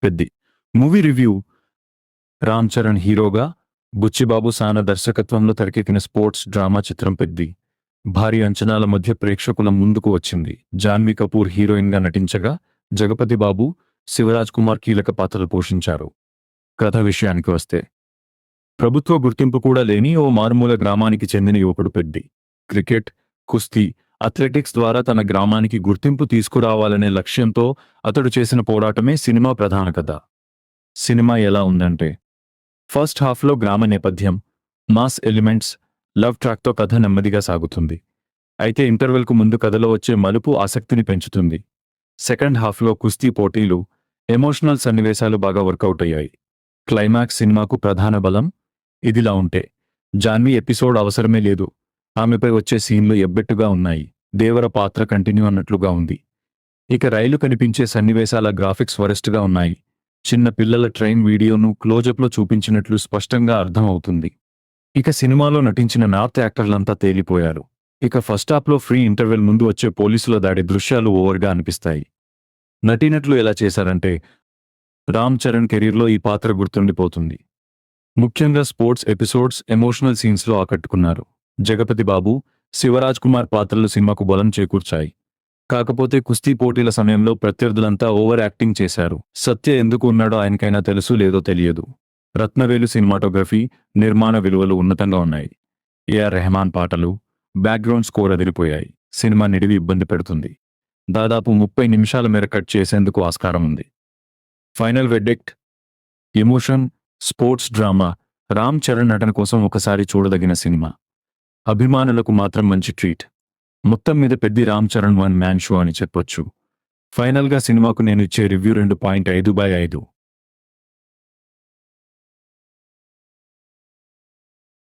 Peddi movie review. Ram Charan హీరోగా, బుచ్చిబాబు సాన దర్శకత్వంలో తెరకెక్కిన స్పోర్ట్స్ డ్రామా చిత్రం పెద్ది భారీ అంచనాల మధ్య ప్రేక్షకుల ముందుకు వచ్చింది. జాన్వీ కపూర్ హీరోయిన్గా నటించగా, జగపతి బాబు, శివరాజ్ కుమార్ కీలక పాత్రలు పోషించారు. కథ విషయానికి వస్తే, ప్రభుత్వ గుర్తింపు కూడా లేని ఓ మారుమూల గ్రామానికి చెందిన యువకుడు పెద్ది క్రికెట్, కుస్తీ, అథ్లెటిక్స్ ద్వారా తన గ్రామానికి గుర్తింపు తీసుకురావాలనే లక్ష్యంతో అతడు చేసిన పోరాటమే సినిమా ప్రధాన కథ. సినిమా ఎలా ఉందంటే, ఫస్ట్ హాఫ్లో గ్రామ నేపథ్యం, మాస్ ఎలిమెంట్స్, లవ్ ట్రాక్తో కథ నెమ్మదిగా సాగుతుంది. అయితే ఇంటర్వెల్కు ముందు కథలో వచ్చే మలుపు ఆసక్తిని పెంచుతుంది. సెకండ్ హాఫ్లో కుస్తీ పోటీలు, ఎమోషనల్ సన్నివేశాలు బాగా వర్కౌట్ అయ్యాయి. క్లైమాక్స్ సినిమాకు ప్రధాన బలం. ఇదిలా ఉంటే, జాన్వీ ఎపిసోడ్ అవసరమే లేదు. ఆమెపై వచ్చే సీన్లు ఎబ్బెట్టుగా ఉన్నాయి. దేవర పాత్ర కంటిన్యూ అన్నట్లుగా ఉంది. ఇక రైలు కనిపించే సన్నివేశాల గ్రాఫిక్స్ వరెస్ట్గా ఉన్నాయి. చిన్న పిల్లల ట్రైన్ వీడియోను క్లోజప్లో చూపించినట్లు స్పష్టంగా అర్థం అవుతుంది. ఇక సినిమాలో నటించిన నార్త్ యాక్టర్లంతా తేలిపోయారు. ఇక ఫస్ట్ హాఫ్లో ఫ్రీ ఇంటర్వెల్ ముందు వచ్చే పోలీసుల దాడి దృశ్యాలు ఓవర్గా అనిపిస్తాయి. నటీనటులు ఎలా చేశారంటే, రామ్ చరణ్ కెరీర్లో ఈ పాత్ర గుర్తుండిపోతుంది. ముఖ్యంగా స్పోర్ట్స్ ఎపిసోడ్స్, ఎమోషనల్ సీన్స్లో ఆకట్టుకున్నారు. జగపతి బాబు, శివరాజ్ కుమార్ పాత్రలు సినిమాకు బలం చేకూర్చాయి. కాకపోతే కుస్తీ పోటీల సమయంలో ప్రత్యర్థులంతా ఓవర్ యాక్టింగ్ చేశారు. సత్య ఎందుకు ఉన్నాడో ఆయనకైనా తెలుసు లేదో తెలియదు. రత్నవేలు సినిమాటోగ్రఫీ, నిర్మాణ విలువలు ఉన్నతంగా ఉన్నాయి. ఏఆర్ రెహమాన్ పాటలు, బ్యాక్గ్రౌండ్ స్కోర్ అదిరిపోయాయి. సినిమా నిడివి ఇబ్బంది పెడుతుంది. దాదాపు 30 నిమిషాల మేర కట్ చేసేందుకు ఆస్కారం ఉంది. Final verdict: emotion, sports drama, Ram Charan నటన కోసం ఒకసారి చూడదగిన సినిమా. అభిమానులకు మాత్రం మంచి ట్రీట్. మొత్తం మీద Peddi Ram Charan one man show అని చెప్పొచ్చు. ఫైనల్గా సినిమాకు నేను ఇచ్చే రివ్యూ 2.5/5.